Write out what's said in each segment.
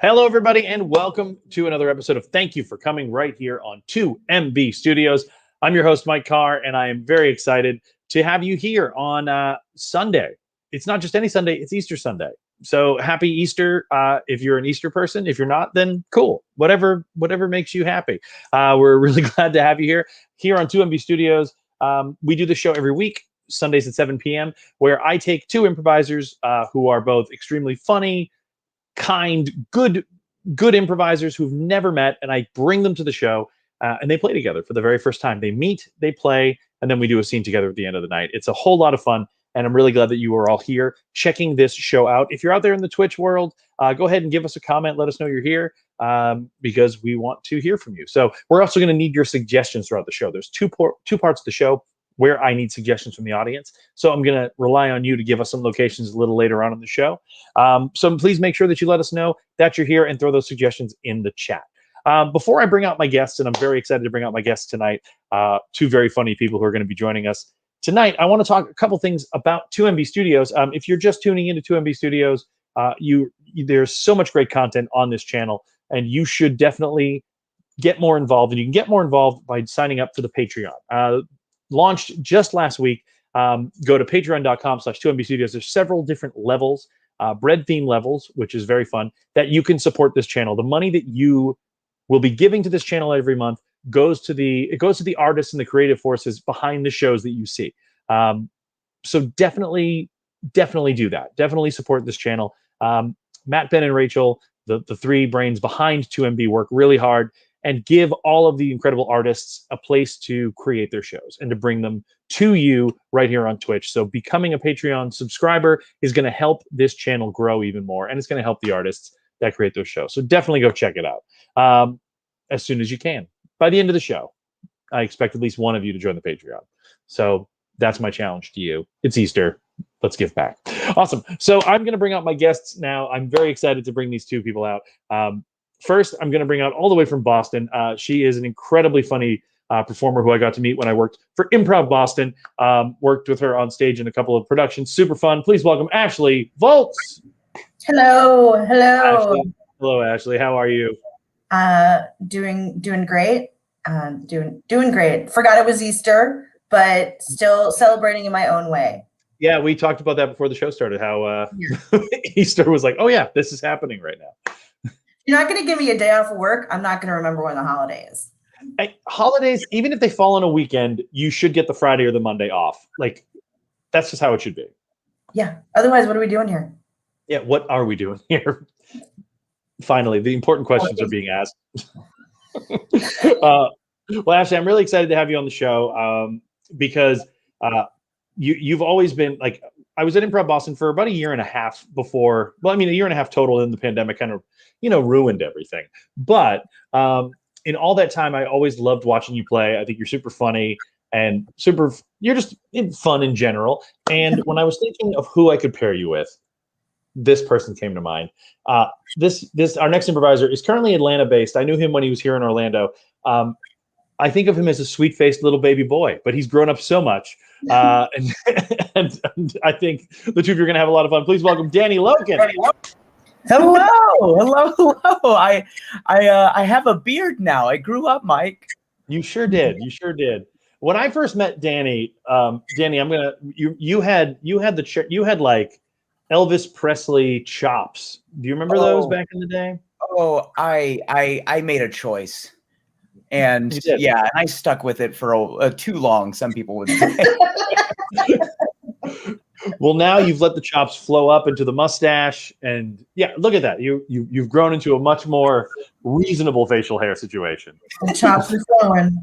Hello, everybody, and welcome to another episode of Thank You for Coming right here on 2MB Studios. I'm your host, Mike Carr, and I am very excited to have you here on Sunday. It's not just any Sunday, it's Easter Sunday. So happy Easter if you're an Easter person. If you're not, then cool. Whatever makes you happy. We're really glad to have you here on 2MB Studios. We do the show every week, Sundays at 7 p.m., where I take two improvisers who are both extremely funny, kind, good improvisers who've never met, and I bring them to the show, and they play together for the very first time. They meet, they play, and then we do a scene together at the end of the night. It's a whole lot of fun, and I'm really glad that you are all here checking this show out. If you're out there in the Twitch world, go ahead and give us a comment. Let us know you're here, because we want to hear from you. So we're also going to need your suggestions throughout the show. There's two parts of the show where I need suggestions from the audience. So I'm going to rely on you to give us some locations a little later on in the show. So please make sure that you let us know that you're here and throw those suggestions in the chat. Before I bring out my guests, and I'm very excited to bring out my guests tonight, two very funny people who are going to be joining us tonight, I want to talk a couple things about 2MB Studios. If you're just tuning into 2MB Studios, there's so much great content on this channel, and you should definitely get more involved. And you can get more involved by signing up for the Patreon. Launched just last week. Go to patreon.com/2MB Studios. There's several different levels, bread theme levels, which is very fun, that you can support this channel. The money that you will be giving to this channel every month goes to the artists and the creative forces behind the shows that you see. So definitely do that. Definitely support this channel. Matt, Ben, and Rachel, the three brains behind 2MB, work really hard and give all of the incredible artists a place to create their shows and to bring them to you right here on Twitch. So becoming a Patreon subscriber is going to help this channel grow even more, and it's going to help the artists that create those shows. So definitely go check it out as soon as you can. By the end of the show, I expect at least one of you to join the Patreon. So that's my challenge to you. It's Easter. Let's give back. Awesome. So I'm going to bring out my guests now. I'm very excited to bring these two people out. First, I'm going to bring out all the way from Boston. She is an incredibly funny performer who I got to meet when I worked for Improv Boston. Worked with her on stage in a couple of productions. Super fun. Please welcome Ashley Voltz. Hello. Ashley. Hello, Ashley. How are you? Doing great. Doing great. Forgot it was Easter, but still celebrating in my own way. Yeah, we talked about that before the show started. How Easter was like, oh yeah, this is happening right now. You're not going to give me a day off of work. I'm not going to remember when the holiday is. Holidays, even if they fall on a weekend, you should get the Friday or the Monday off. Like, that's just how it should be. Yeah. Otherwise, what are we doing here? Yeah, what are we doing here? Finally, the important questions are being asked. Well, Ashley, I'm really excited to have you on the show because you've always been like, I was at Improv Boston for about a year and a half before. Well, I mean, a year and a half total, and the pandemic kind of, ruined everything. But in all that time, I always loved watching you play. I think you're super funny and you're just fun in general. And when I was thinking of who I could pair you with, this person came to mind. Our next improviser is currently Atlanta-based. I knew him when he was here in Orlando. I think of him as a sweet-faced little baby boy, but he's grown up so much. And I think the two of you are going to have a lot of fun. Please welcome Danny Loecken. Hello. I have a beard now. I grew up, Mike. You sure did. When I first met Danny, you had like Elvis Presley chops. Do you remember those back in the day? Oh, I made a choice. And yeah, and I stuck with it for too long, some people would say. Well, now you've let the chops flow up into the mustache, and yeah, look at that. You've grown into a much more reasonable facial hair situation. The chops are flowing.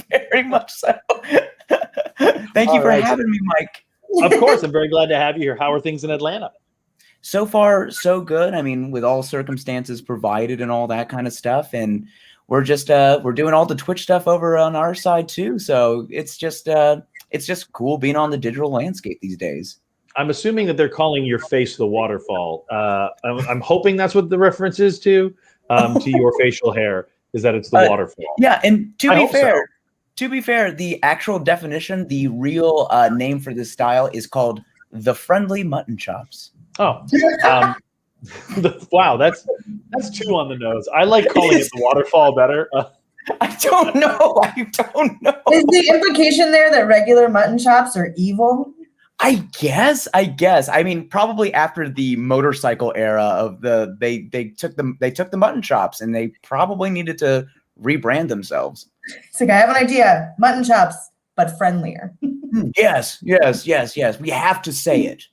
Very much so. Thank you for having me, Mike. Of course, I'm very glad to have you here. How are things in Atlanta? So far, so good. I mean, with all circumstances provided and all that kind of stuff, and we're just we're doing all the Twitch stuff over on our side too. So it's just cool being on the digital landscape these days. I'm assuming that they're calling your face the waterfall. I'm hoping that's what the reference is to your facial hair, is that it's the waterfall. Yeah, and to be fair, the actual definition, the real name for this style is called the friendly mutton chops. Oh, Wow, that's 2 on the nose. I like calling it the waterfall better. I don't know. Is the implication there that regular mutton chops are evil? I guess. I mean, probably after the motorcycle era of they took the mutton chops and they probably needed to rebrand themselves. It's like, I have an idea. Mutton chops, but friendlier. Yes. We have to say it.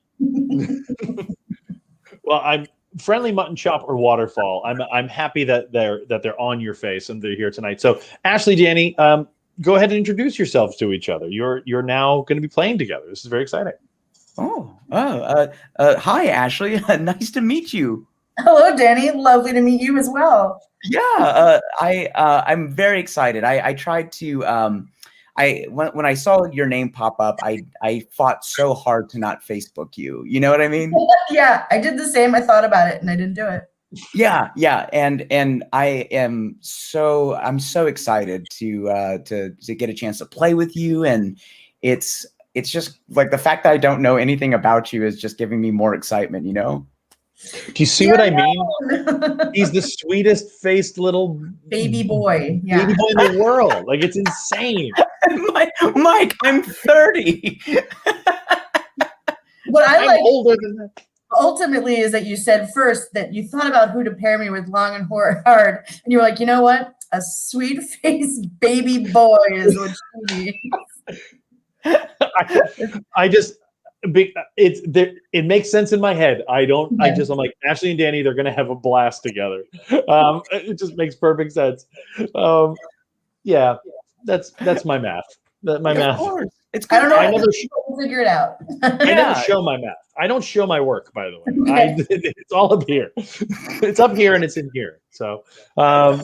Well, I'm friendly mutton chop or waterfall. I'm happy that they're on your face and they're here tonight. So Ashley, Danny, go ahead and introduce yourselves to each other. You're now going to be playing together. This is very exciting. Hi, Ashley. Nice to meet you. Hello, Danny. Lovely to meet you as well. Yeah, I'm very excited. I tried to when I saw your name pop up, I fought so hard to not Facebook you. You know what I mean? Yeah, I did the same. I thought about it and I didn't do it. Yeah, and I'm so excited to get a chance to play with you, and it's just like the fact that I don't know anything about you is just giving me more excitement, you know? Do you see what I mean? He's the sweetest faced little baby boy. Yeah. Baby boy in the world. Like, it's insane. Mike, I'm 30. What I I'm like older than that. Ultimately is that you said first that you thought about who to pair me with long and hard, and you were like, you know what? A sweet faced baby boy is what you need. I just it makes sense in my head. I'm like, Ashley and Danny, they're gonna have a blast together. It just makes perfect sense. Yeah, that's my math. My math. Of course. It's I don't know. I never figure it out. I never show my math. I don't show my work, by the way. Okay. It's all up here. It's up here and it's in here. So I'm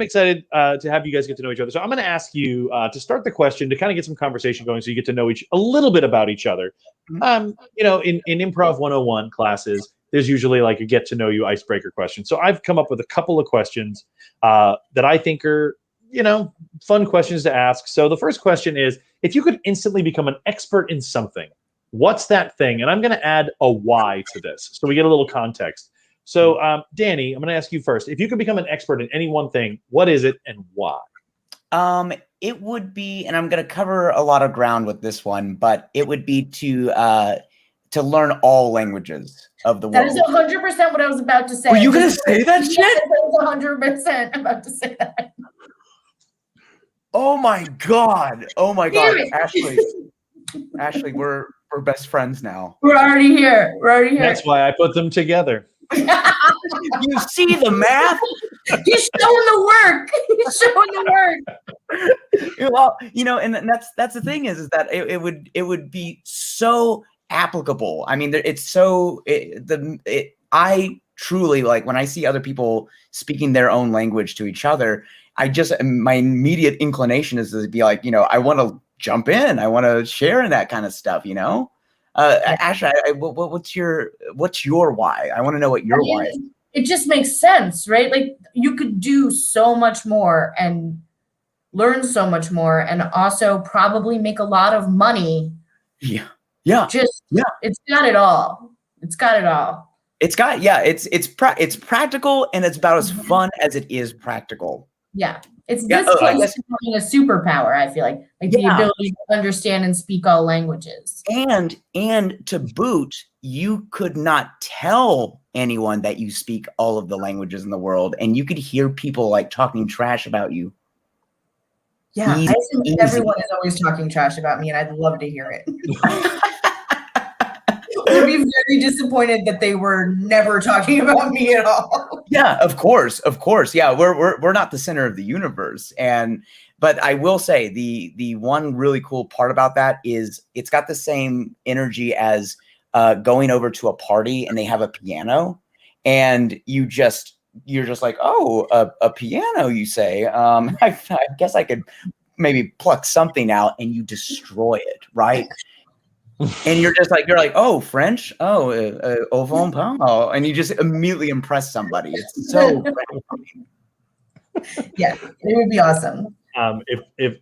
excited to have you guys get to know each other. So I'm going to ask you to start the question to kind of get some conversation going, so you get to know a little bit about each other. In Improv 101 classes, there's usually like a get to know you icebreaker question. So I've come up with a couple of questions that I think are fun questions to ask. So the first question is, if you could instantly become an expert in something, what's that thing? And I'm going to add a why to this, so we get a little context. So, Danny, I'm going to ask you first. If you could become an expert in any one thing, what is it and why? It would be, and I'm going to cover a lot of ground with this one, but it would be to learn all languages of the world. That is 100% what I was about to say. Were you going to say that shit? Yes, I was 100% about to say that. Oh my God, Ashley, we're best friends now. We're already here. That's why I put them together. You see the math? He's showing the work. Well, and that's the thing is that it would be so applicable. I mean, I truly, like, when I see other people speaking their own language to each other, my immediate inclination is to be like, I want to jump in. I want to share in that kind of stuff, Ashley, what's your why? I want to know what your why is. It just makes sense, right? Like, you could do so much more and learn so much more, and also probably make a lot of money. Yeah. It's got it all. It's practical, and it's about as fun as it is practical. Yeah. It's this case becoming a superpower, I feel like the ability to understand and speak all languages. And to boot, you could not tell anyone that you speak all of the languages in the world, and you could hear people like talking trash about you. Yeah, I think everyone is always talking trash about me, and I'd love to hear it. I'd be very disappointed that they were never talking about me at all. Yeah, of course. Yeah, we're not the center of the universe, but I will say the one really cool part about that is it's got the same energy as going over to a party and they have a piano, and you're just like, oh, a piano, you say? I guess I could maybe pluck something out, and you destroy it, right? And you're like, oh, French, au revoir, and you just immediately impress somebody. It's so yeah, it would be awesome. if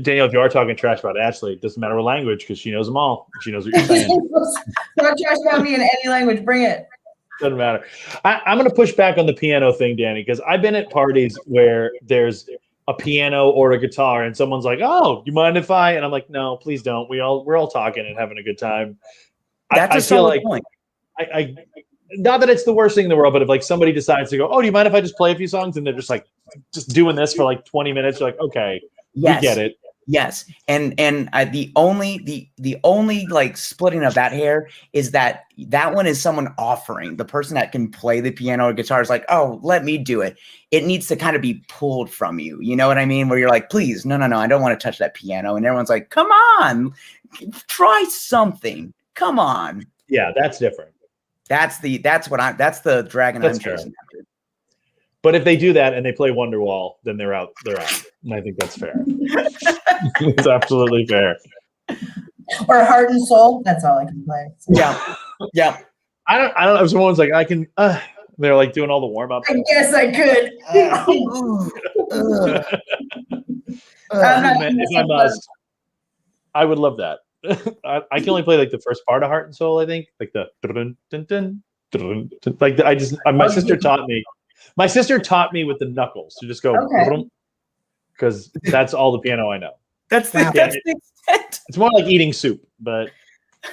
Danielle, if you are talking trash about Ashley, it doesn't matter what language because she knows them all. She knows what you're saying. Talk trash about me in any language. Bring it. Doesn't matter. I'm going to push back on the piano thing, Danny, because I've been at parties where there's a piano or a guitar, and someone's like, "Oh, you mind if I?" And I'm like, "No, please don't. We're all talking and having a good time." That's I a feel solid like point. I not that it's the worst thing in the world, but if like somebody decides to go, "Oh, do you mind if I just play a few songs?" and they're just like doing this for like 20 minutes, you're like, "Okay, Yes. we get it." Yes, and the only like splitting of that hair is that one is someone offering. The person that can play the piano or guitar is like, oh, let me do it. It needs to kind of be pulled from you. You know what I mean? Where you're like, please, no, I don't want to touch that piano, and everyone's like, come on, try something. Come on. Yeah, that's different. That's the dragon That's I'm chasing. But if they do that and they play Wonderwall, then they're out. They're out. And I think that's fair. It's absolutely fair. Or Heart and Soul. That's all I can play. So. Yeah. I don't know if someone's like, I can. They're like doing all the warm up. I guess I could. If I must, I would love that. I can only play like the first part of Heart and Soul. I think like the dun, dun, dun, dun, dun, like I just my sister taught me. My sister taught me with the knuckles to just go, because that's all the piano I know. That's the extent. It's more like eating soup, but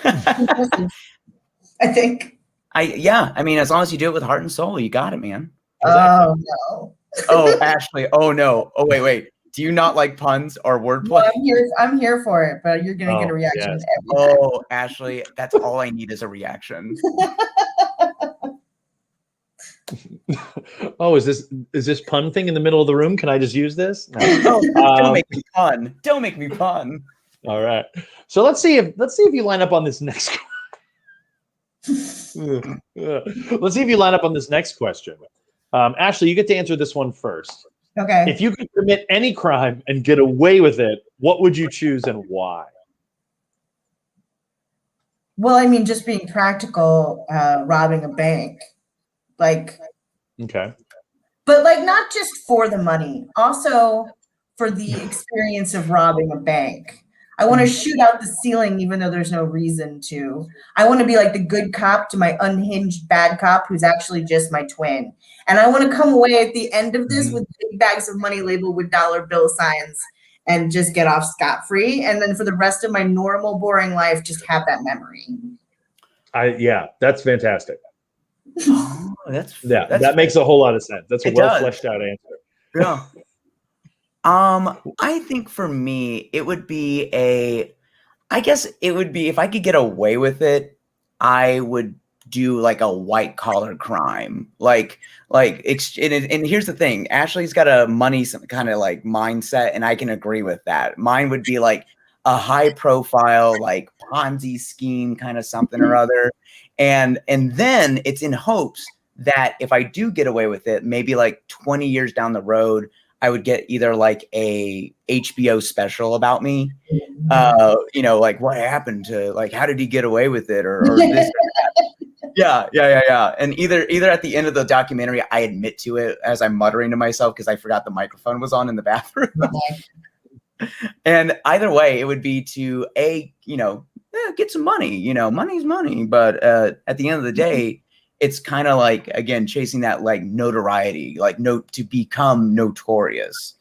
I think. I mean, as long as you do it with heart and soul, you got it, man. Exactly. Oh no. Oh, Ashley. Oh no. Oh wait. Do you not like puns or wordplay? Well, I'm here for it, but you're gonna get a reaction every time. Oh, Ashley, that's all I need is a reaction. Oh, is this pun thing in the middle of the room? Can I just use this? No. Don't make me pun. Don't make me pun. All right. So let's see if you line up on this next. Let's see if you line up on this next question. Ashley, you get to answer this one first. Okay. If you could commit any crime and get away with it, what would you choose and why? Well, I mean, just being practical, robbing a bank. Like, okay. But like not just for the money, also for the experience of robbing a bank. I want to shoot out the ceiling even though there's no reason to. I want to be like the good cop to my unhinged bad cop who's actually just my twin. And I want to come away at the end of this with big bags of money labeled with dollar bill signs and just get off scot-free. And then for the rest of my normal, boring life, just have that memory. Yeah, that's fantastic. Oh, that makes a whole lot of sense. That's a well fleshed out answer. Yeah. I think for me, it would be if I could get away with it, I would do like a white collar crime. And here's the thing, Ashley's got a money kind of like mindset, and I can agree with that. Mine would be like a high profile, like Ponzi scheme kind of something or other. And then it's in hopes that if I do get away with it, maybe like 20 years down the road, I would get either like a HBO special about me, like what happened to, like, how did he get away with it, or this. Yeah. And either at the end of the documentary, I admit to it as I'm muttering to myself because I forgot the microphone was on in the bathroom. And either way, it would be to get some money. Money's money, but at the end of the day, it's kind of like, again, chasing that like notoriety, like to become notorious.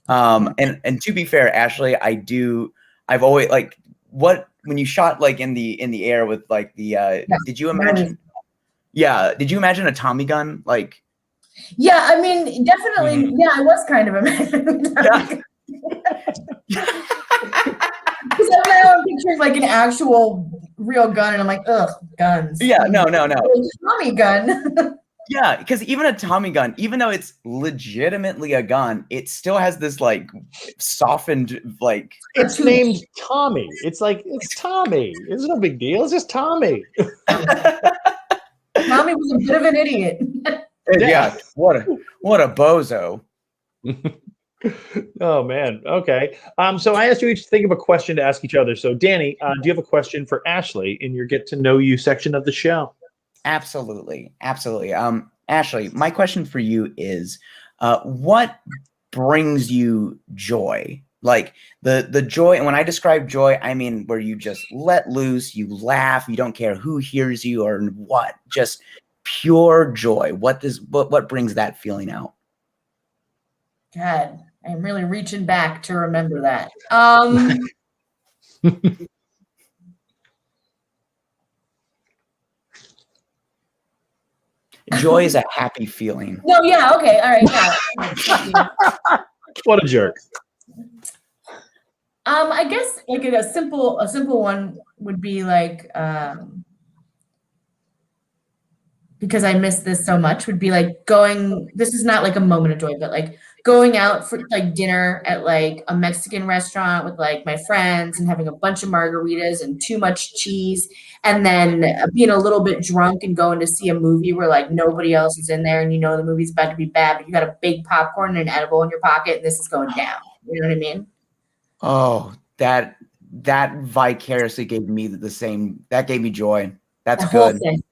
And to be fair, Ashley, I've always like when you shot like in the air with like the did you imagine a Tommy gun? Like, yeah, I mean, definitely. Yeah, I was kind of imagining Tommy gun. Because now I'm picturing like an actual real gun, and I'm like, ugh, guns. Yeah, no. Tommy gun. Yeah, because even a Tommy gun, even though it's legitimately a gun, it still has this like softened like. It's named Tommy. It's like it's Tommy. It's no big deal. It's just Tommy. Tommy was a bit of an idiot. Yeah, what a bozo. Oh man. Okay. So I asked you each to think of a question to ask each other. So Danny, do you have a question for Ashley in your get to know you section of the show? Absolutely. Ashley, my question for you is, what brings you joy. Like the joy, and when I describe joy, I mean where you just let loose, you laugh, you don't care who hears you or what, just pure joy. What brings that feeling out? God, I'm really reaching back to remember that. Joy is a happy feeling. No, yeah, okay, all right, yeah. What a jerk. I guess like a simple one would be like, because I miss this so much, would be like this is not like a moment of joy, but like going out for like dinner at like a Mexican restaurant with like my friends and having a bunch of margaritas and too much cheese, and then being a little bit drunk and going to see a movie where like nobody else is in there and you know the movie's about to be bad, but you got a big popcorn and an edible in your pocket and this is going down. You know what I mean? Oh, that vicariously gave me that gave me joy. That's good. Thing.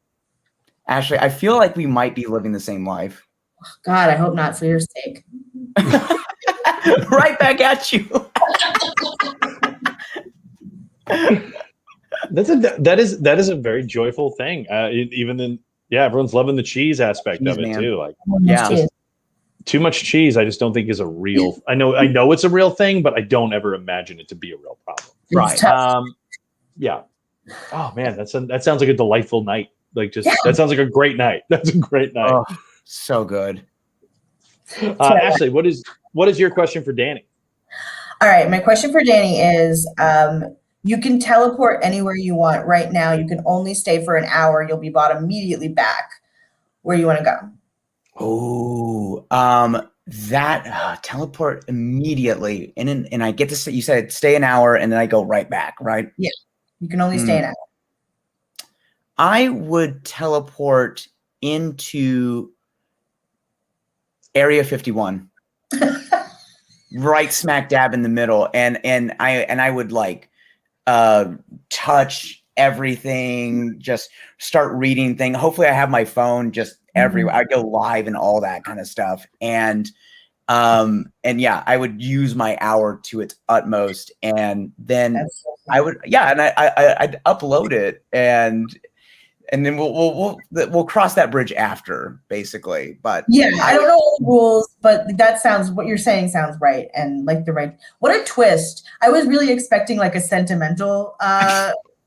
Ashley, I feel like we might be living the same life. God, I hope not for your sake. Right back at you. That is a very joyful thing. Even then, yeah, everyone's loving the cheese aspect of it too. Like, yeah, too much cheese, I just don't think is a real. I know it's a real thing, but I don't ever imagine it to be a real problem. Right. Yeah. Oh man, that sounds like a delightful night. Like that sounds like a great night. That's a great night. Oh, so good. Ashley, what is your question for Danny? All right, my question for Danny is, you can teleport anywhere you want right now. You can only stay for an hour. You'll be brought immediately back. Where you want to go? Oh, that teleport immediately, and I get to say, you said stay an hour, and then I go right back, right? Yeah, you can only stay an hour. I would teleport into Area 51, right smack dab in the middle, and I would like touch everything, just start reading things. Hopefully, I have my phone just everywhere. I go live and all that kind of stuff, and yeah, I would use my hour to its utmost, and then I would, yeah, and I'd upload it, and then we'll cross that bridge after, basically. But yeah, I don't know the rules, but what you're saying sounds right, and like the right. What a twist! I was really expecting like a sentimental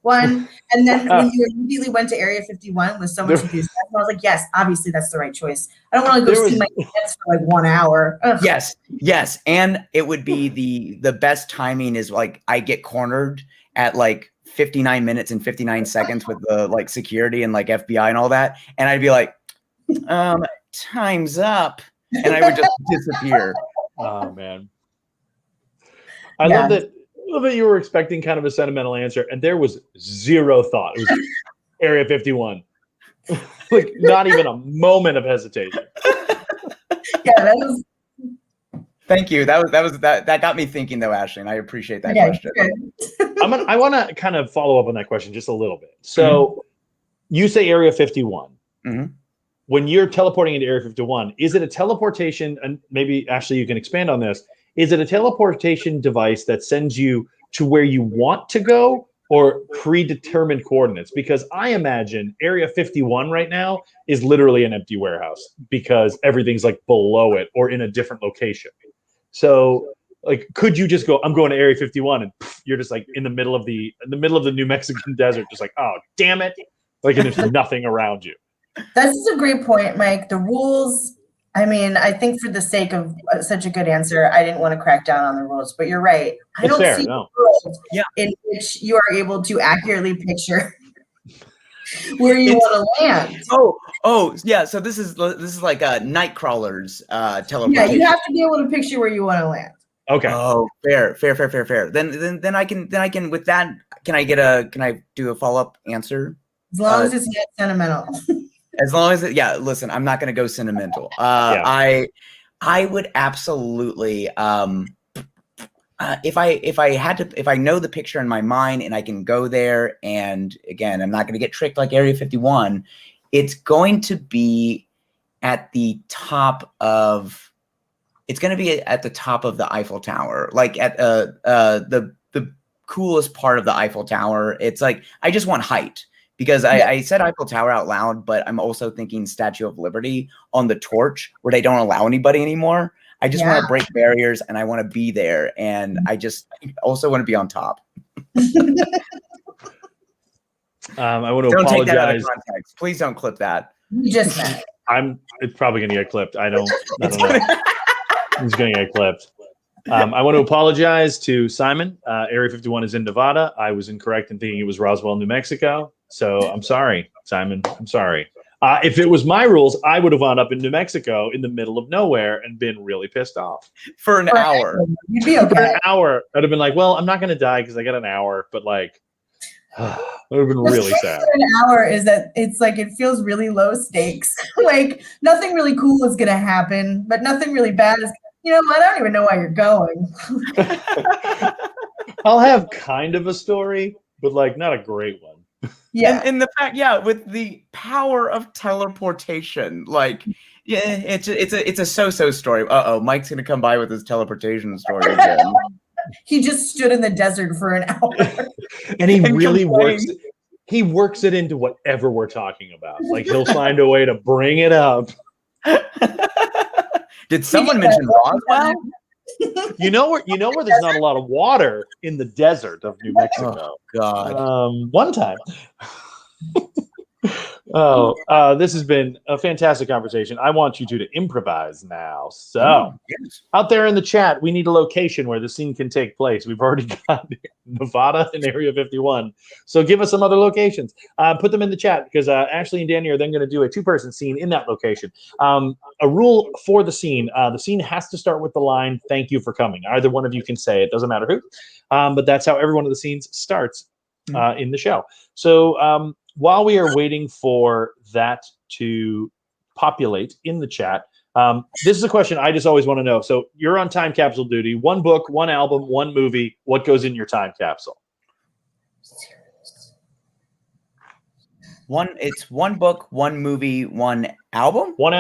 one, and then when you immediately went to Area 51 with so much enthusiasm, I was like, yes, obviously that's the right choice. I don't want to go see my kids for like 1 hour. Ugh. Yes, and it would be the best timing is like I get cornered at like 59 minutes and 59 seconds with the like security and like FBI and all that. And I'd be like, time's up. And I would just disappear. Oh man. I love that you were expecting kind of a sentimental answer and there was zero thought. It was Area 51. Like not even a moment of hesitation. Yeah, that was. Thank you. That got me thinking though, Ashley, and I appreciate that question. I want to kind of follow up on that question just a little bit. So you say Area 51. Mm-hmm. When you're teleporting into Area 51, is it a teleportation? And maybe Ashley, you can expand on this. Is it a teleportation device that sends you to where you want to go or predetermined coordinates? Because I imagine Area 51 right now is literally an empty warehouse because everything's like below it or in a different location. So like, could you just go, I'm going to Area 51 and you're just like in the middle of the New Mexican desert, just like, oh, damn it. Like, and there's nothing around you. This is a great point, Mike. The rules, I mean, I think for the sake of such a good answer, I didn't want to crack down on the rules, but you're right. I don't see a world in which you are able to accurately picture where you want to land. Oh, yeah. So this is like a Nightcrawler's teleportation. Yeah, you have to be able to picture where you want to land. Okay. Oh, fair. Then I can with that. Can I do a follow-up answer? As long as it's not sentimental. As long as listen, I'm not going to go sentimental. I would absolutely if I know the picture in my mind and I can go there, and again, I'm not going to get tricked like Area 51. It's going to be at the top of it's going to be at the top of the Eiffel Tower, like at the coolest part of the Eiffel Tower. It's like, I just want height, because I said Eiffel Tower out loud, but I'm also thinking Statue of Liberty on the torch, where they don't allow anybody anymore. I just want to break barriers, and I want to be there. And I also want to be on top. I want to don't apologize. Take that out of context. Please don't clip that. You just it's probably going to get clipped. I don't know. It's going to get clipped. I want to apologize to Simon. Area 51 is in Nevada. I was incorrect in thinking it was Roswell, New Mexico. So I'm sorry, Simon. I'm sorry. If it was my rules, I would have wound up in New Mexico in the middle of nowhere and been really pissed off. For an hour. You'd be okay. For an hour. I'd have been like, well, I'm not going to die because I got an hour. But like, it would have been really sad. An hour is that it's like, it feels really low stakes. Like nothing really cool is going to happen, but nothing really bad is. You know what? I don't even know why you're going. I'll have kind of a story, but like not a great one. Yeah. And the fact, with the power of teleportation, like, it's a so-so story. Mike's gonna come by with his teleportation story again. He just stood in the desert for an hour. And he really works it into whatever we're talking about. Like he'll find a way to bring it up. Did someone mention Roswell? You know where there's not a lot of water in the desert of New Mexico. Oh God. One time. This has been a fantastic conversation. I want you two to improvise now. So, out there in the chat, we need a location where the scene can take place. We've already got Nevada and Area 51. So, give us some other locations. Put them in the chat, because Ashley and Danny are then going to do a two-person scene in that location. A rule for the scene has to start with the line, "Thank you for coming." Either one of you can say it. Doesn't matter who. But that's how every one of the scenes starts in the show. So, while we are waiting for that to populate in the chat, this is a question I just always want to know. So you're on time capsule duty. One book, one album, one movie. What goes in your time capsule? It's one book, one movie, one album? One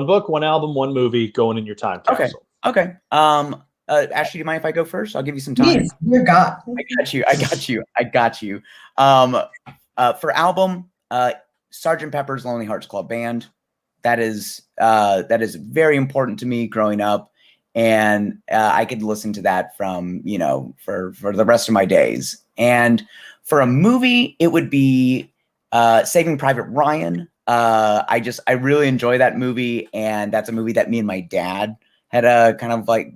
book, one album, one movie going in your time capsule. Okay. Ashley, do you mind if I go first? I'll give you some time. Yes, you're God. I got you. For album, Sgt. Pepper's Lonely Hearts Club Band. That is very important to me growing up, and I could listen to that from for the rest of my days. And for a movie, it would be Saving Private Ryan. I really enjoy that movie, and that's a movie that me and my dad had a kind of like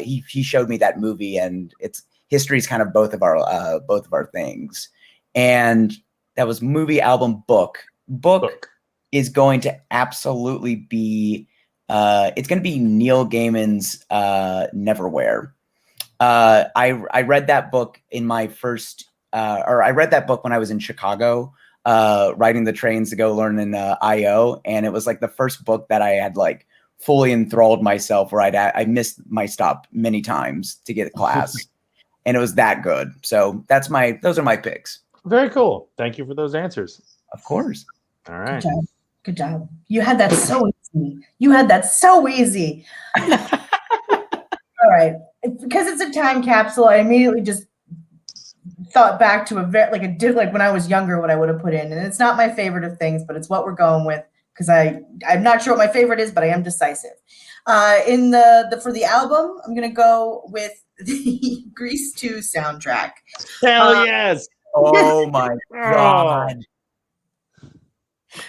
he showed me that movie, and its history is kind of both of our things. And that was movie, album, book. Book is going to absolutely be it's going to be Neil Gaiman's Neverwhere. I read that book in my first I read that book when I was in Chicago, riding the trains to go learn in IO, and it was like the first book that I had like fully enthralled myself, where I missed my stop many times to get to class. And it was that good. So those are my picks. Very cool. Thank you for those answers. Of course. All right. Good job. You had that so easy. All right. Because it's a time capsule, I immediately just thought back to like when I was younger, what I would have put in. And it's not my favorite of things, but it's what we're going with, because I'm not sure what my favorite is, but I am decisive. For the album, I'm gonna go with the Grease 2 soundtrack. Hell yes. Oh my God. I'm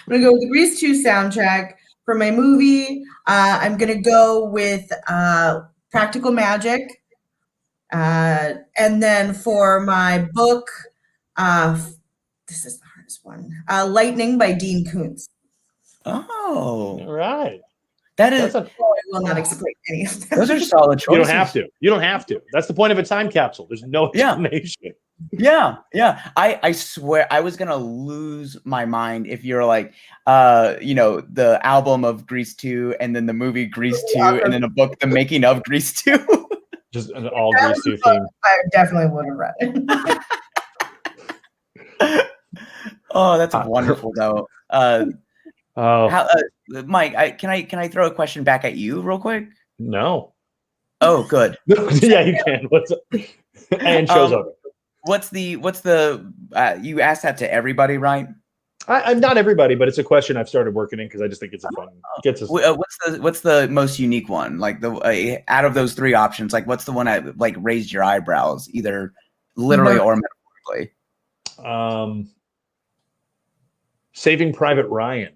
gonna go with the Grease 2 soundtrack. For my movie, I'm gonna go with Practical Magic. And then for my book, this is the hardest one. Lightning by Dean Koontz. Oh. All right. I will not explain any of them. Those are solid choices. You don't have to. That's the point of a time capsule. There's no explanation. Yeah. I swear I was gonna lose my mind if you're like, the album of Grease 2, and then the movie Grease 2, and then a book, The Making of Grease 2. Just an all Grease 2 theme. I definitely would have read it. Oh, that's wonderful though. Mike, can I throw a question back at you real quick? No. Oh, good. Yeah, you can. What's up? And show's over. What's the you asked that to everybody, right? I'm not everybody, but it's a question I've started working in because I just think it's a fun. Gets us. What's the most unique one? Like the out of those three options, like what's the one that like raised your eyebrows, either literally or metaphorically? Saving Private Ryan.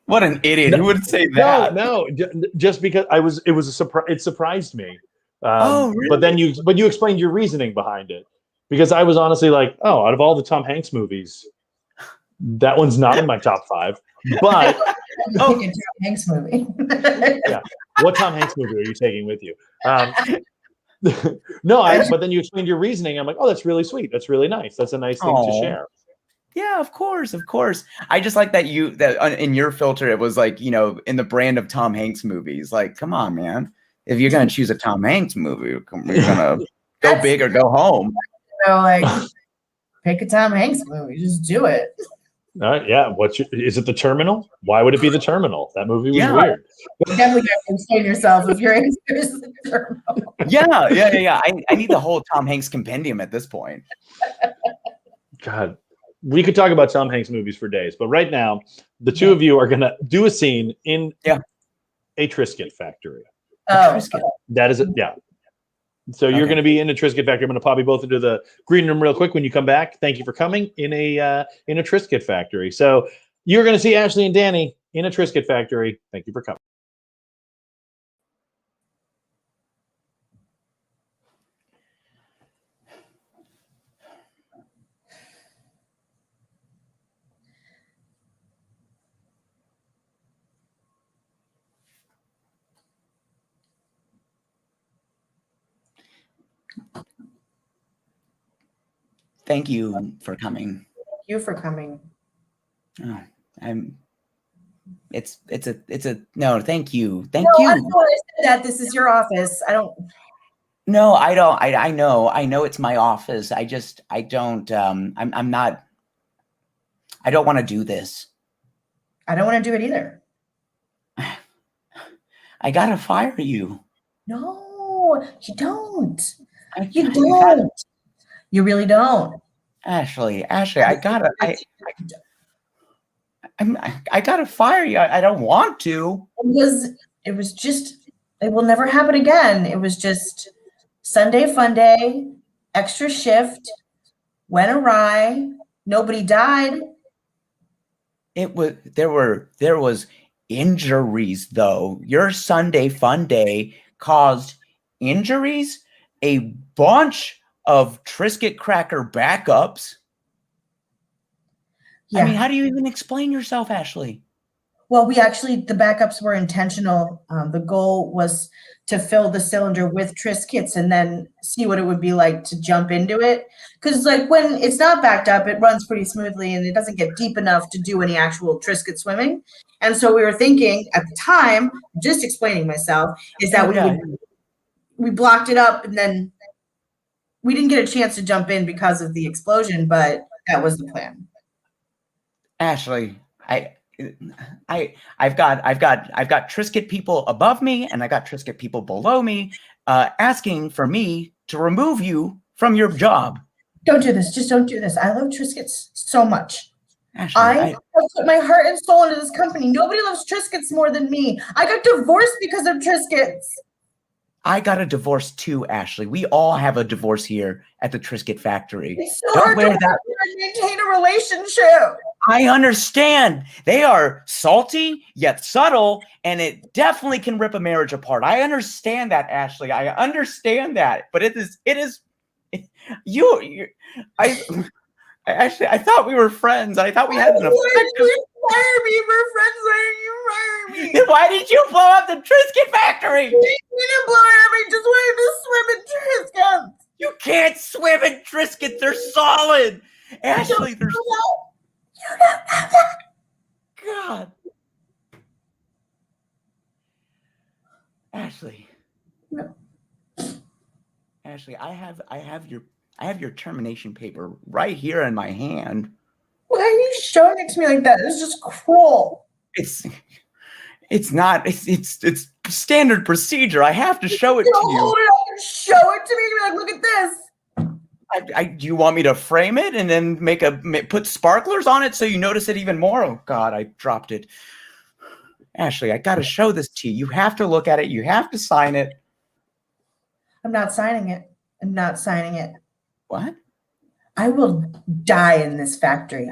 What an idiot! Who would say that? No, just because it was a surprise. It surprised me. Really? But then you explained your reasoning behind it, because I was honestly like, oh, out of all the Tom Hanks movies, that one's not in my top 5. But Tom Hanks movie. Yeah, what Tom Hanks movie are you taking with you? But then you explained your reasoning. I'm like, oh, that's really sweet. That's really nice. That's a nice thing to share. Yeah, of course. I just like that in your filter, it was like, in the brand of Tom Hanks movies. Like, come on, man. If you're gonna choose a Tom Hanks movie, we're gonna go big or go home. Pick a Tom Hanks movie. Just do it. Yeah. Is it The Terminal? Why would it be The Terminal? That movie was weird. You definitely got to explain yourself if your answer is The Terminal. Yeah. I need the whole Tom Hanks compendium at this point. God, we could talk about Tom Hanks movies for days, but right now, the two of you are gonna do a scene in a Triscuit factory. Oh, that is it. Yeah. So you're going to be in a Triscuit factory. I'm going to pop you both into the green room real quick when you come back. Thank you for coming in a Triscuit factory. So you're going to see Ashley and Danny in a Triscuit factory. Thank you for coming. Thank you for coming. Thank you for coming. Oh, it's a no, thank you. Thank you. I know I said that. This is your office. I don't. No, I don't. I know it's my office. I don't. I'm not. I don't want to do this. I don't want to do it either. I gotta fire you. No, you don't. You don't. You really don't. Ashley, I gotta fire you. I don't want to. It was just, it will never happen again. It was just Sunday fun day, extra shift, went awry, nobody died. There was injuries though. Your Sunday fun day caused injuries, a bunch of Triscuit cracker backups. Yeah. I mean, how do you even explain yourself, Ashley? Well, the backups were intentional. The goal was to fill the cylinder with Triscuits and then see what it would be like to jump into it. Because when it's not backed up, it runs pretty smoothly and it doesn't get deep enough to do any actual Triscuit swimming. And so we were thinking at the time, just explaining myself, is that we blocked it up and then we didn't get a chance to jump in because of the explosion, but that was the plan. Ashley, I've got Triscuit people above me and I got Triscuit people below me asking for me to remove you from your job. Don't do this. Just don't do this. I love Triscuits so much. Ashley, I have put my heart and soul into this company. Nobody loves Triscuits more than me. I got divorced because of Triscuits. I got a divorce too, Ashley. We all have a divorce here at the Triscuit factory. It's so hard to maintain a relationship. I understand. They are salty yet subtle, and it definitely can rip a marriage apart. I understand that, Ashley. I understand that. But Ashley, I thought we were friends. I thought we had an effective. Fire me for friends. Why did you fire me? Then why did you blow up the Triscuit factory? You didn't blow it up. I just wanted to swim in Triscuits. You can't swim in Triscuits. They're solid. Ashley, they're You don't know that. God. Ashley. No. Ashley, I have your termination paper right here in my hand. Why are you showing it to me like that? It's just cruel. It's not. It's standard procedure. I have to show it to you. Hold it up and show it to me. You're like, look at this. Do you want me to frame it and then put sparklers on it so you notice it even more? Oh God, I dropped it. Ashley, I got to show this to you. You have to look at it. You have to sign it. I'm not signing it. I'm not signing it. What? I will die in this factory.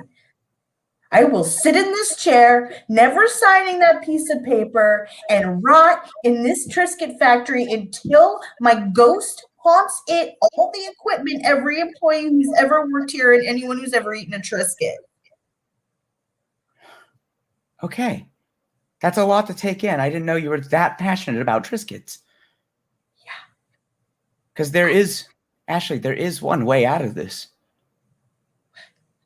I will sit in this chair, never signing that piece of paper, and rot in this Triscuit factory until my ghost haunts it, all the equipment, every employee who's ever worked here, and anyone who's ever eaten a Triscuit. Okay. That's a lot to take in. I didn't know you were that passionate about Triscuits. Yeah. Because Ashley, there is one way out of this.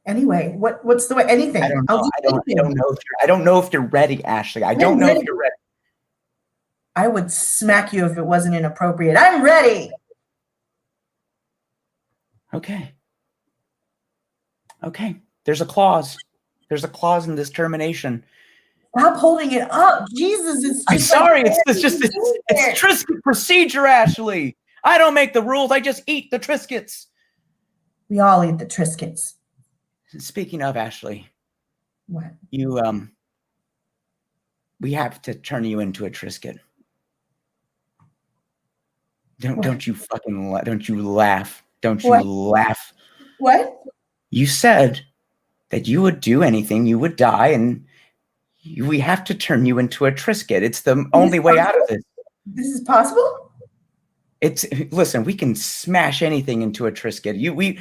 Anyway, what's the way? Anything. I don't know. I don't know if you're ready, Ashley. I don't know if you're ready. I would smack you if it wasn't inappropriate. I'm ready. Okay. There's a clause. There's a clause in this termination. Stop holding it up. Jesus, it's I'm just sorry. like, It's Triscuit procedure, Ashley. I don't make the rules. I just eat the Triscuits. We all eat the Triscuits. Speaking of, Ashley, What? We have to turn you into a Triscuit. Don't you laugh. Don't you laugh. What? You said that you would do anything, you would die, and we have to turn you into a Triscuit. It's the only way out of this. This is possible? Listen, we can smash anything into a Triscuit. We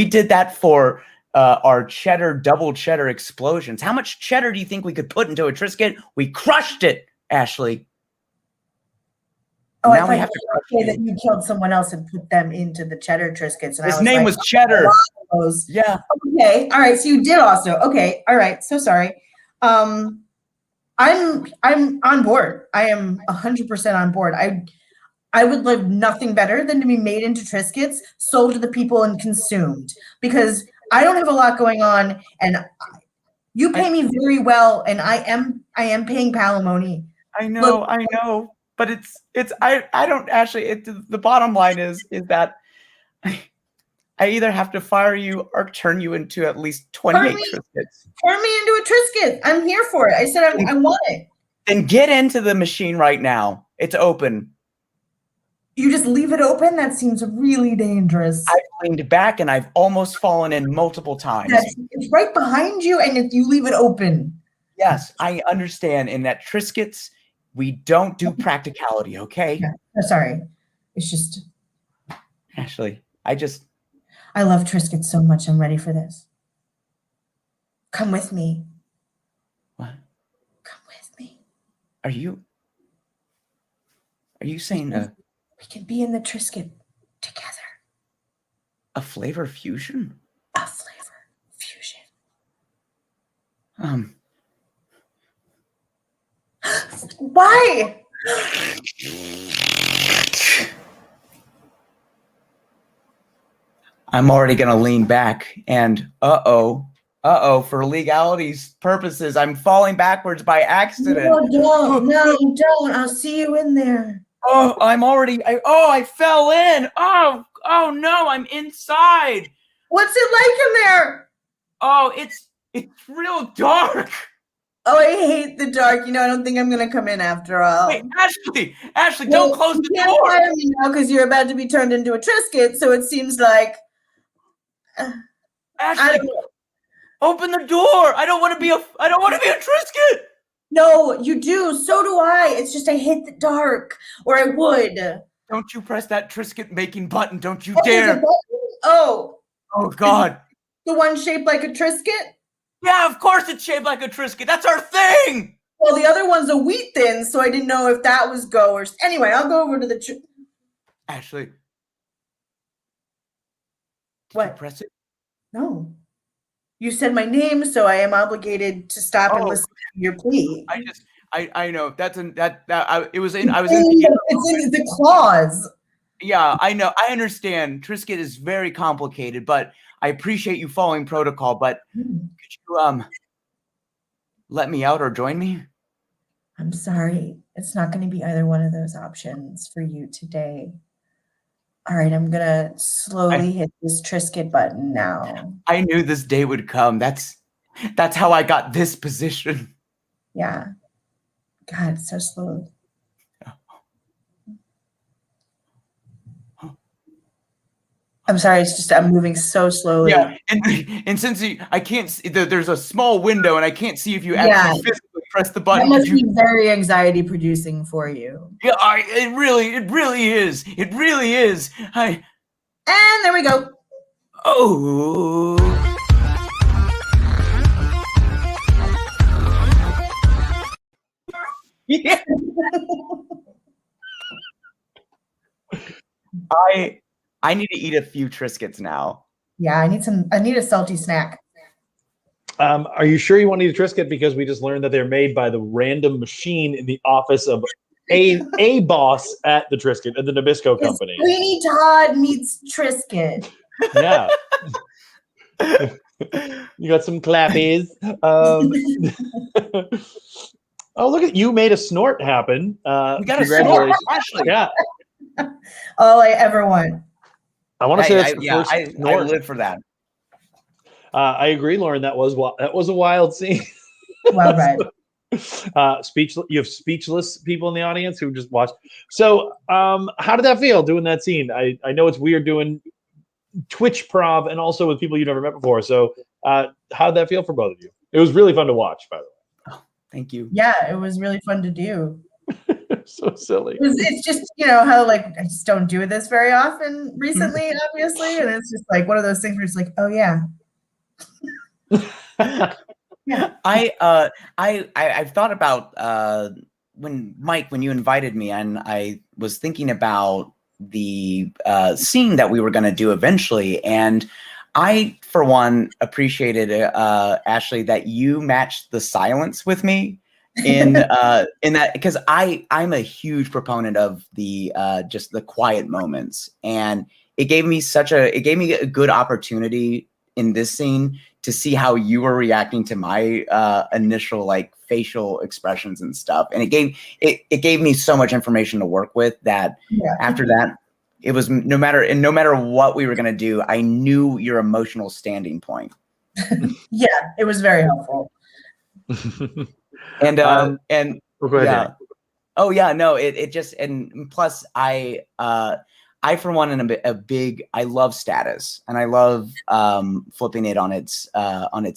did that for our double cheddar explosions. How much cheddar do you think we could put into a Triscuit? We crushed it, Ashley. Oh, now I thought you said that you killed someone else and put them into the cheddar Triscuits. And his name was Cheddar. Yeah. Okay. All right. So you did also. Okay. All right. So sorry. I'm on board. I am 100% on board. I would love nothing better than to be made into Triscuits, sold to the people, and consumed, because I don't have a lot going on, and you pay me very well, and I am paying palimony. I know, but I don't actually. The bottom line is that I either have to fire you or turn you into at least 28 Triscuits. Turn me into a Triscuit. I'm here for it. I said I want it. Then get into the machine right now. It's open. You just leave it open? That seems really dangerous. I've leaned back and I've almost fallen in multiple times. It's right behind you, and if you leave it open. Yes, I understand. In that Triscuits, we don't do practicality, okay? Yeah. Oh, sorry. It's just... Ashley, I love Triscuits so much. I'm ready for this. Come with me. What? Come with me. Are you saying we can be in the Triscuit together. A flavor fusion? A flavor fusion. Why? I'm already going to lean back and for legality's purposes, I'm falling backwards by accident. No, don't. I'll see you in there. Oh, I fell in. Oh no, I'm inside. What's it like in there? Oh, it's real dark. Oh, I hate the dark. I don't think I'm going to come in after all. Wait, Ashley, don't close the door. You can't fire me now because you're about to be turned into a Triscuit, so it seems like... Ashley, open the door. I don't want to be a Triscuit. No, you do. So do I. It's just I hate the dark, or I would. Don't you press that Triscuit making button. Don't you dare. Oh, God. The one shaped like a Triscuit? Yeah, of course it's shaped like a Triscuit. That's our thing. Well, the other one's a wheat thin, so I didn't know if that was go or... Anyway, I'll go over to the... Ashley. What? You press it? No. You said my name, so I am obligated to stop and listen to your plea. I know. It's in the clause. Yeah, I know. I understand. Triscuit is very complicated, but I appreciate you following protocol. But could you let me out or join me? I'm sorry. It's not going to be either one of those options for you today. All right, I'm going to slowly hit this Trisket button now. I knew this day would come. That's how I got this position. Yeah. God, it's so slow. I'm sorry, it's just I'm moving so slowly. Yeah, and since I can't see, there's a small window and I can't see if you actually physically press the button. That must be very anxiety producing for you. Yeah, it really is. It really is. And there we go. Oh. Yeah. I need to eat a few Triscuits now. Yeah, I need a salty snack. Are you sure you want to eat a Triscuit? Because we just learned that they're made by the random machine in the office of a boss at the Triscuit, at the Nabisco company. Sweeney Todd meets Triscuit. Yeah. You got some clappies. Oh, look at you! Made a snort happen. We got a snort, Ashley. Yeah. All I ever want. I want to say that's the first snort. I live for that. I agree, Lauren. That was a wild scene. Well read. Speechless. You have speechless people in the audience who just watched. So, how did that feel doing that scene? I know it's weird doing Twitch prov and also with people you've never met before. So, how did that feel for both of you? It was really fun to watch, by the way. Oh, thank you. Yeah, it was really fun to do. So silly. It's just, how like I just don't do this very often recently, obviously, and it's just like one of those things where it's like, oh yeah. Yeah. I've thought about when you invited me, and I was thinking about the scene that we were going to do eventually, and I, for one, appreciated Ashley, that you matched the silence with me in that, because I'm a huge proponent of the just the quiet moments, and it gave me a good opportunity in this scene to see how you were reacting to my initial like facial expressions and stuff, and it gave me so much information to work with that after that it was no matter what we were going to do, I knew your emotional standing point. Yeah, it was very helpful. And go ahead, yeah. Oh yeah, no, it just, and plus I for one am I love status, and I love flipping it on its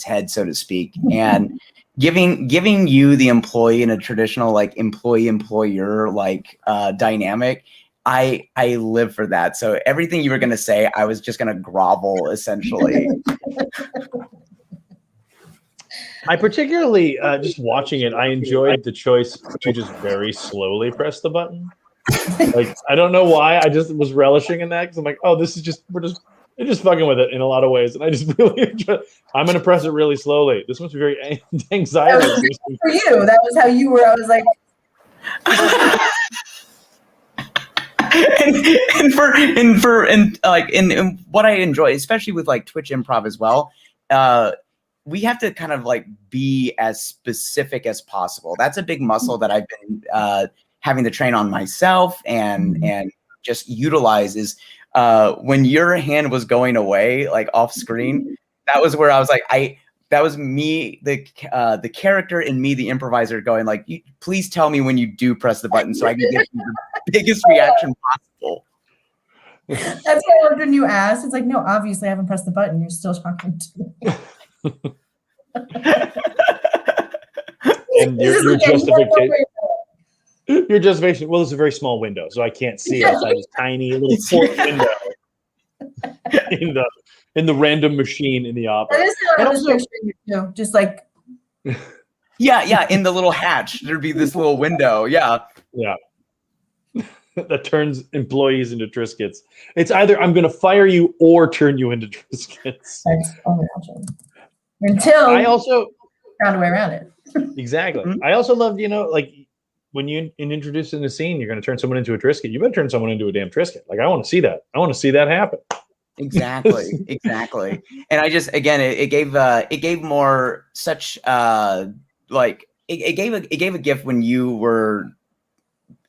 head, so to speak, and giving you the employee in a traditional like employee-employer like dynamic. I live for that. So everything you were gonna say, I was just gonna grovel essentially. I particularly, just watching it, I enjoyed the choice to just very slowly press the button. Like, I don't know why, I just was relishing in that, because I'm like, oh, this is just, they're just fucking with it in a lot of ways, and I just really enjoy it. I'm going to press it really slowly. This must be very anxiety. For you, that was how you were. I was like... and what I enjoy, especially with like Twitch improv as well, we have to kind of like be as specific as possible. That's a big muscle that I've been having to train on myself and just utilize is when your hand was going away, like off screen, that was where I was like, that was me, the character in me, the improviser, going like, please tell me when you do press the button so I can get the biggest reaction possible. That's what I loved when you asked. It's like, no, obviously I haven't pressed the button. You're still talking to me. And your justification, well, it's a very small window, so I can't see outside this tiny little port window in the random machine in the office. That is what I was picturing you too. Just like yeah, in the little hatch, there'd be this little window. Yeah. That turns employees into Triscuits. It's either I'm going to fire you or turn you into Triscuits. Until I also found a way around it. Exactly. I also love, like when you introduce in the scene, you're going to turn someone into a Triscuit. You better turn someone into a damn Triscuit. Like, I want to see that. I want to see that happen. Exactly. And I just, again, it gave more such like it gave a gift when you were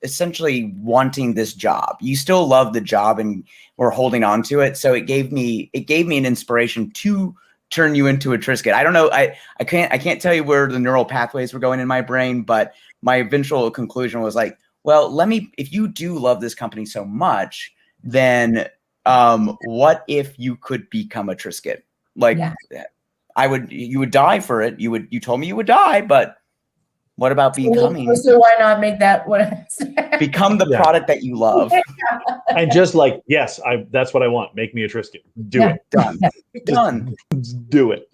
essentially wanting this job. You still love the job and were holding on to it. So it gave me an inspiration to turn you into a Triscuit. I don't know. I can't tell you where the neural pathways were going in my brain, but my eventual conclusion was like, well, if you do love this company so much, then what if you could become a Triscuit? Like you would die for it. You told me you would die, but what about becoming? So why not make that what I said? Become the product that you love. And just like, yes, that's what I want. Make me a Triscuit. Do it. Done. Done. Do it.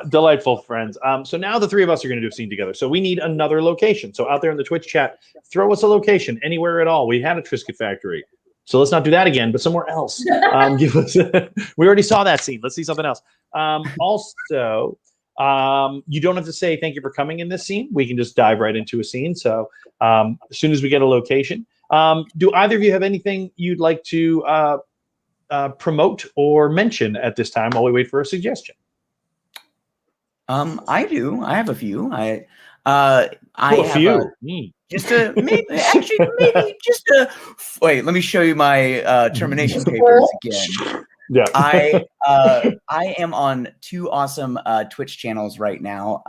Delightful, friends. So now the three of us are going to do a scene together. So we need another location. So out there in the Twitch chat, throw us a location anywhere at all. We had a Triscuit factory. So let's not do that again, but somewhere else. Give us. We already saw that scene. Let's see something else. Also, you don't have to say thank you for coming in this scene. We can just dive right into a scene. So as soon as we get a location, do either of you have anything you'd like to promote or mention at this time while we wait for a suggestion? I do. I have a few. Just a maybe just a wait. Let me show you my termination papers again. Yeah. I am on two awesome Twitch channels right now.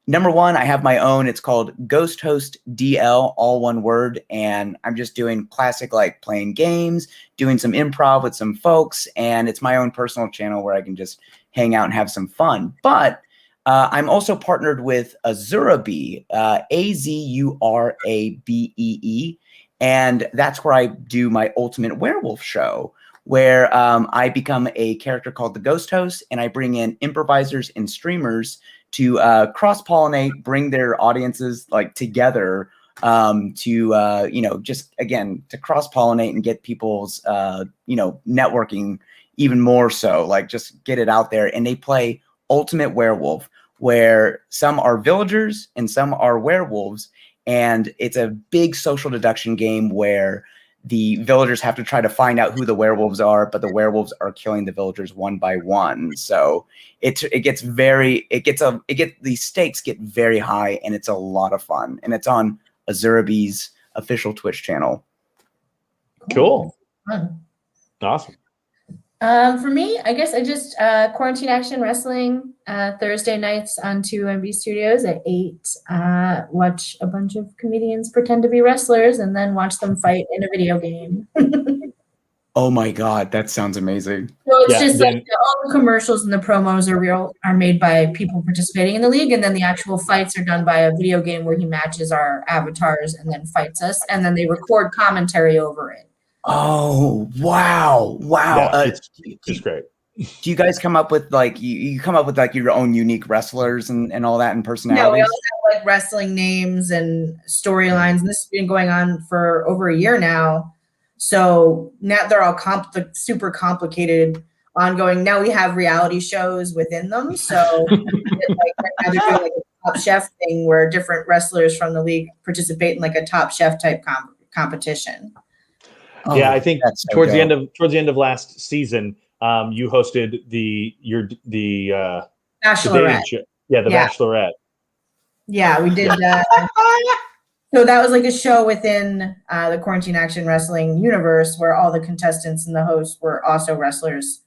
Number one, I have my own. It's called Ghost Host DL, all one word, and I'm just doing classic, like playing games, doing some improv with some folks, and it's my own personal channel where I can just hang out and have some fun. But I'm also partnered with Azurabee, Azurabee, and that's where I do my Ultimate Werewolf show, where I become a character called the Ghost Host, and I bring in improvisers and streamers to cross-pollinate, bring their audiences like together to just again to cross-pollinate and get people's networking even more so, like just get it out there. And they play Ultimate Werewolf, where some are villagers and some are werewolves, and it's a big social deduction game where the villagers have to try to find out who the werewolves are, but the werewolves are killing the villagers one by one. So the stakes get very high, and it's a lot of fun. And it's on Azurabee's official Twitch channel. Cool. Awesome. For me, I guess I just Quarantine Action Wrestling Thursday nights on 2MB Studios at 8. Watch a bunch of comedians pretend to be wrestlers and then watch them fight in a video game. Oh my God, that sounds amazing. So it's just like all the commercials and the promos are made by people participating in the league, and then the actual fights are done by a video game where he matches our avatars and then fights us, and then they record commentary over it. Oh, wow. Yeah, it's great. Do you guys come up with like you come up with like your own unique wrestlers and all that and personalities? No, we all have like wrestling names and storylines, and this has been going on for over a year now. So now they're all super complicated, ongoing. Now we have reality shows within them. So now they're doing like a Top Chef thing where different wrestlers from the league participate in like a Top Chef type competition. Yeah, I think towards the end of last season, you hosted the Bachelorette. The Bachelorette. Yeah, we did. So that was like a show within the Quarantine Action Wrestling universe where all the contestants and the hosts were also wrestlers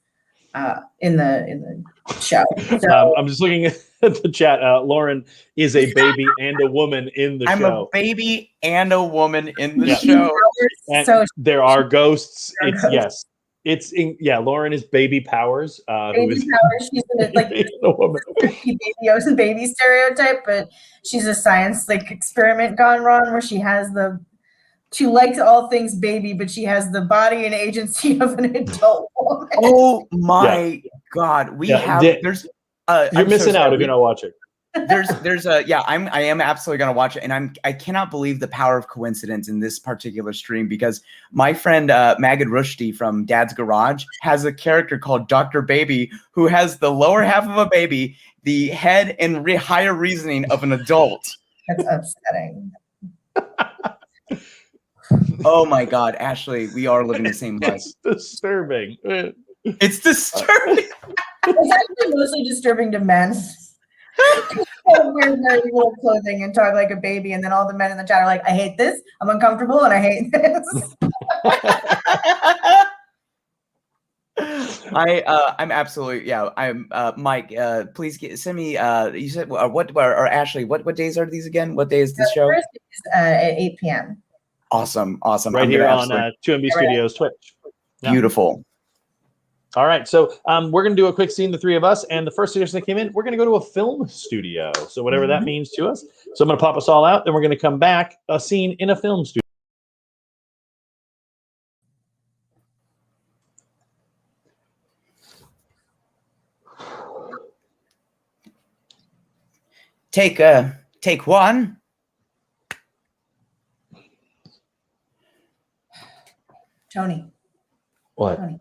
in the show. So, I'm just looking at the chat. Lauren is a baby and a woman in the show. I'm a baby and a woman in the show. And there are ghosts. Lauren is Baby Powers. Baby Powers. She's like baby stereotype, but she's a science like experiment gone wrong where she likes all things baby, but she has the body and agency of an adult woman. Oh my God. You're missing out if you're not watching. I am absolutely going to watch it. And I cannot believe the power of coincidence in this particular stream, because my friend Magid Rushdie from Dad's Garage has a character called Dr. Baby who has the lower half of a baby, the head and higher reasoning of an adult. That's upsetting. Oh my God, Ashley, we are living the same life. It's disturbing. It's disturbing. It's actually mostly disturbing to men. Wear very little clothing and talk like a baby, and then all the men in the chat are like, I hate this, I'm uncomfortable, and I hate this. I'm absolutely I'm Mike. Please send me. You said what or Ashley? What days are these again? What day is this show? First is at 8 p.m. Awesome. Right here on 2MB Studios Twitch. Yeah. Beautiful. All right, so we're going to do a quick scene, the three of us, and the first suggestion that came in, we're going to go to a film studio. So whatever that means to us. So I'm going to pop us all out, then we're going to come back, a scene in a film studio. Take one. Tony. What? Tony.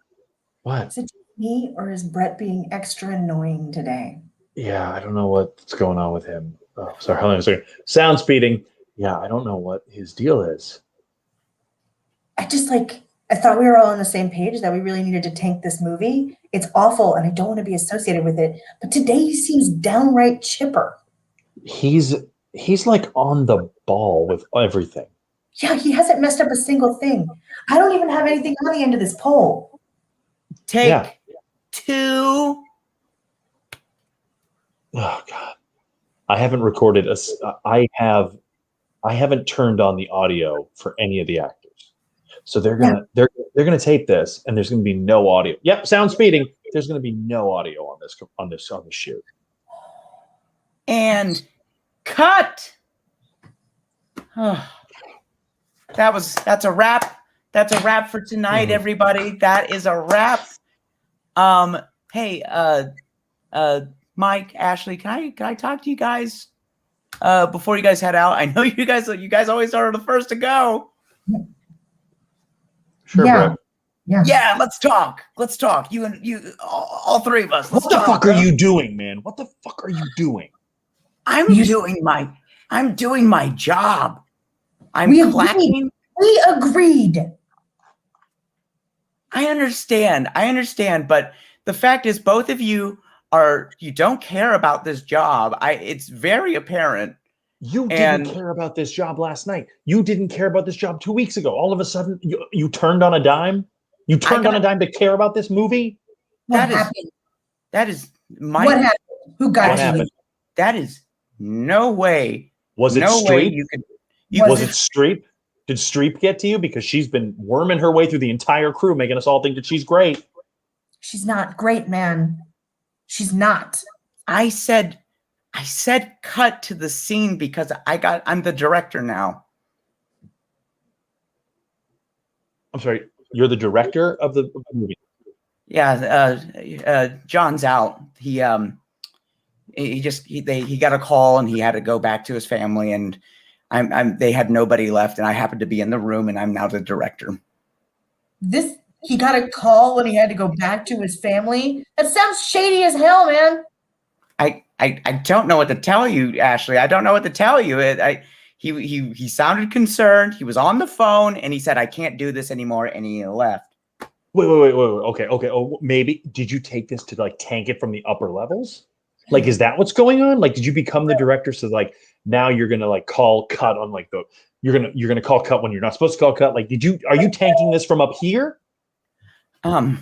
What? Is it me or is Brett being extra annoying today? Yeah, I don't know what's going on with him. Oh, sorry, hold on a second. Sound speeding. Yeah, I don't know what his deal is. I thought we were all on the same page that we really needed to tank this movie. It's awful and I don't want to be associated with it. But today he seems downright chipper. He's like on the ball with everything. Yeah, he hasn't messed up a single thing. I don't even have anything on the end of this poll. Take two. Oh God, I haven't recorded I haven't turned on the audio for any of the actors, so they're gonna tape this, and there's gonna be no audio. Yep, sound speeding. There's gonna be no audio on this shoot. And cut. That's a wrap. That's a wrap for tonight, everybody. That is a wrap. Hey, Mike, Ashley, can I talk to you guys before you guys head out? I know you guys always are the first to go. Sure, yeah. Brett. Yeah. Let's talk. You and you, all three of us. What the fuck are you doing, man? What the fuck are you doing? I'm doing my job. I'm clapping. We agreed. I understand, but the fact is both of you don't care about this job. It's very apparent. You didn't care about this job last night. You didn't care about this job 2 weeks ago. All of a sudden, you turned on a dime. You turned on a dime to care about this movie. What happened? That is my. What happened? Who got what happened? That is no way. Was it no Streep? Way you could. Was it Streep? Did Streep get to you? Because she's been worming her way through the entire crew, making us all think that she's great. She's not great, man. She's not. I said cut to the scene because I'm the director now. I'm sorry, you're the director of the movie. Yeah, John's out. He got a call and he had to go back to his family, and they had nobody left, and I happened to be in the room, and I'm now the director. He got a call when he had to go back to his family? That sounds shady as hell, man. I don't know what to tell you, Ashley. I don't know what to tell you. He sounded concerned. He was on the phone, and he said, I can't do this anymore, and he left. Wait. Okay. Oh, maybe did you take this to like tank it from the upper levels? Like, is that what's going on? Like, did you become the director so like now you're gonna like call cut on like you're gonna call cut when you're not supposed to call cut? Like, are you tanking this from up here? I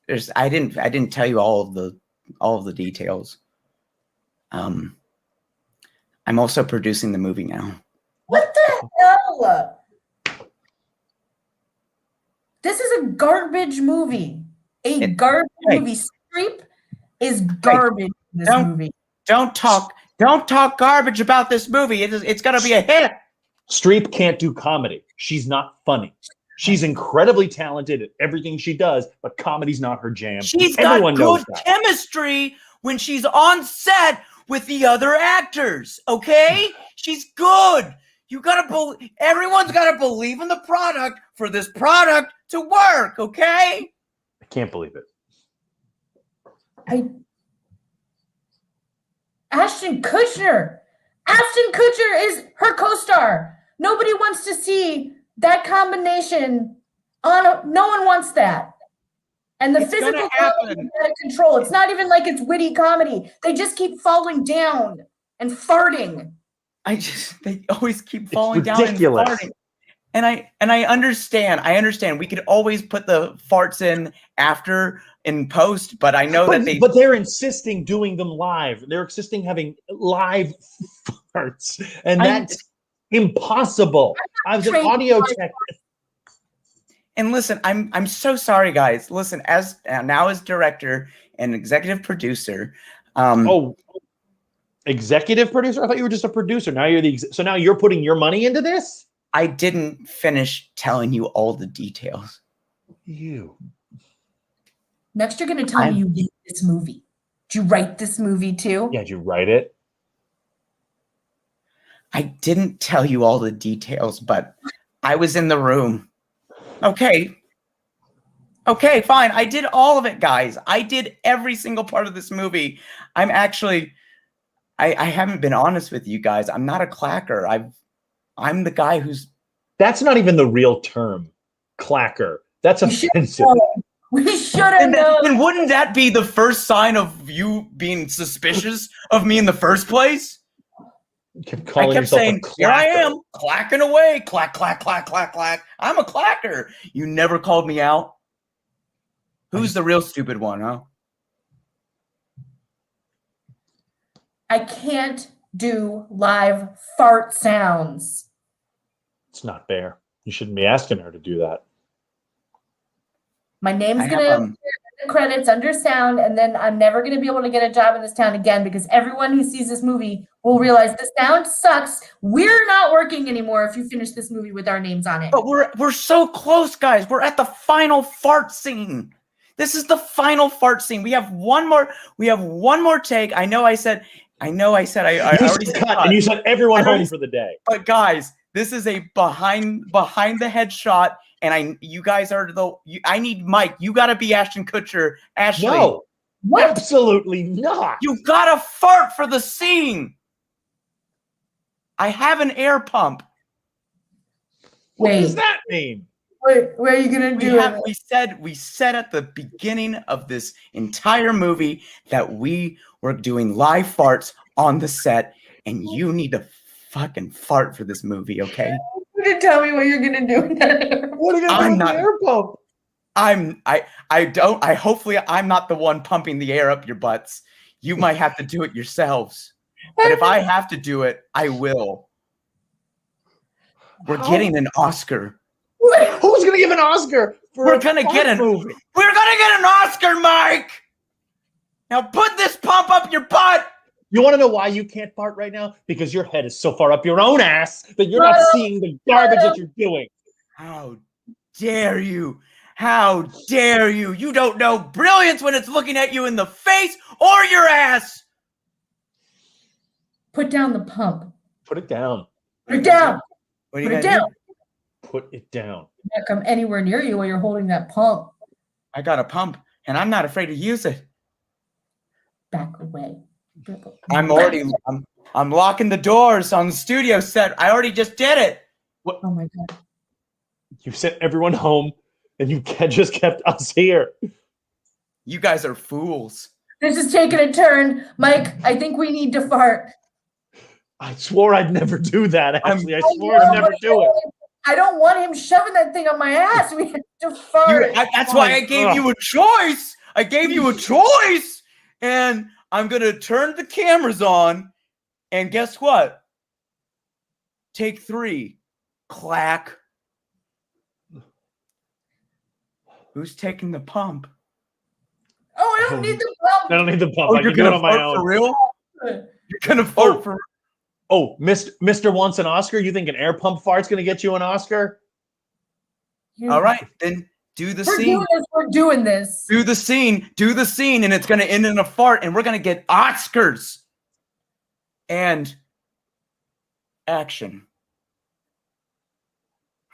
didn't tell you all of the details. I'm also producing the movie now. What the hell? This is a garbage movie. Garbage movie. Streep is garbage in this movie. Don't talk garbage about this movie. It's gonna be a hit. Streep can't do comedy. She's not funny. She's incredibly talented at everything she does, but comedy's not her jam. Everyone knows good chemistry when she's on set with the other actors. Okay, she's good. Everyone's gotta believe in the product for this product to work. Okay. I can't believe it. Ashton Kutcher. Ashton Kutcher is her co-star. Nobody wants to see that combination. No one wants that. And the It's gonna physical comedy happen. is out of control. It's not even like it's witty comedy. They just keep falling down and farting. They always keep falling down and ridiculous. farting. And I understand. We could always put the farts in post, but I know But they're insisting doing them live. They're insisting having live farts, and that's impossible. I was an audio tech. And listen, I'm so sorry, guys. Listen, as director and executive producer. Executive producer? I thought you were just a producer. Now you're so now you're putting your money into this? I didn't finish telling you all the details. Next, you're going to tell me you wrote this movie. Did you write this movie too? Yeah, did you write it? I didn't tell you all the details, but I was in the room. Okay, fine. I did all of it, guys. I did every single part of this movie. I'm actually, I haven't been honest with you guys. I'm not a clacker. I'm the guy who's. That's not even the real term, clacker. That's offensive. We should have known. And wouldn't that be the first sign of you being suspicious of me in the first place? I kept saying, here I am, clacking away. Clack, clack, clack, clack, clack. I'm a clacker. You never called me out. Who's the real stupid one, huh? I can't do live fart sounds. It's not fair. You shouldn't be asking her to do that. My name's going to appear in the credits under sound, and then I'm never going to be able to get a job in this town again because everyone who sees this movie will realize the sound sucks. We're not working anymore if you finish this movie with our names on it. But we're so close, guys. We're at the final fart scene. This is the final fart scene. We have one more take. I already said cut, and you sent everyone home for the day. But guys, this is a behind the head shot, and you guys are I need Mike. You got to be Ashton Kutcher. Ashley, no, what? Absolutely not. You got to fart for the scene. I have an air pump. What does that mean? Wait, where are you gonna do it? We said at the beginning of this entire movie that we were doing live farts on the set, and you need to fucking fart for this movie, okay? You didn't tell me what you're gonna do. What are you gonna do with the air pump? Hopefully I'm not the one pumping the air up your butts. You might have to do it yourselves. But if I have to do it, I will. We're getting an Oscar. Who's gonna give an Oscar for We're gonna get an Oscar, Mike. Now put this pump up your butt. You want to know why you can't fart right now? Because your head is so far up your own ass that you're not seeing the garbage that you're doing. How dare you? How dare you? You don't know brilliance when it's looking at you in the face or your ass. Put down the pump. Put it down. Put it down. Put it down. Put it down. I can't come anywhere near you while you're holding that pump. I got a pump, and I'm not afraid to use it. Back away. I'm locking the doors on the studio set. I already just did it. What? Oh my God. You sent everyone home, and you just kept us here. You guys are fools. This is taking a turn. Mike, I think we need to fart. I swore I'd never do that, Ashley. I swore I'd never do it. I don't want him shoving that thing on my ass. We have to fart. That's why I gave you a choice. I gave you a choice. And I'm going to turn the cameras on. And guess what? Take 3. Clack. Who's taking the pump? Oh, I don't need the pump. I don't need the pump. I can do it on my own. For real? You're going to fart for real? Oh, Mr. Wants an Oscar? You think an air pump fart's going to get you an Oscar? All right, then do the scene. We're doing this. Do the scene, and it's going to end in a fart, and we're going to get Oscars. And action.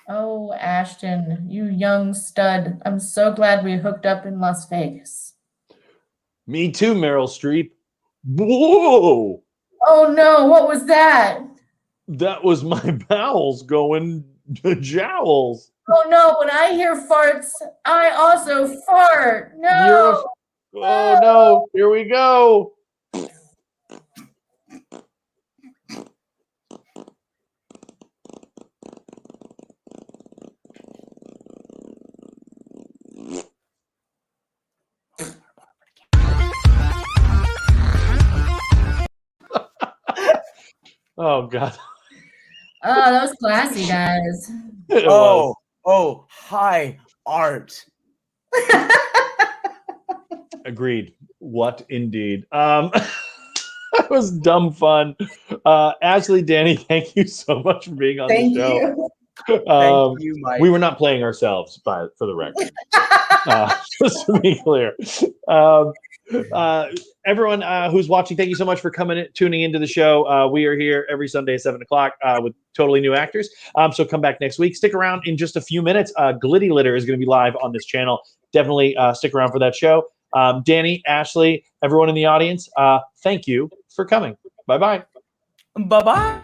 Oh, Ashton, you young stud. I'm so glad we hooked up in Las Vegas. Me too, Meryl Streep. Whoa! Oh no, what was that? That was my bowels going to jowls. Oh no, when I hear farts, I also fart. No. Oh no, here we go. Oh God. Oh, that was classy, guys. It was. Hi, art. Agreed. What indeed. That was dumb fun. Ashley, Danny, thank you so much for being on Thank the show. you. Thank you, Mike. We were not playing ourselves, for the record. Just to be clear. Everyone who's watching, thank you so much for tuning into the show. We are here every Sunday at 7 o'clock with totally new actors. So come back next week. Stick around in just a few minutes. Glitty Litter is going to be live on this channel. Definitely stick around for that show. Danny, Ashley, everyone in the audience, thank you for coming. Bye-bye. Bye-bye.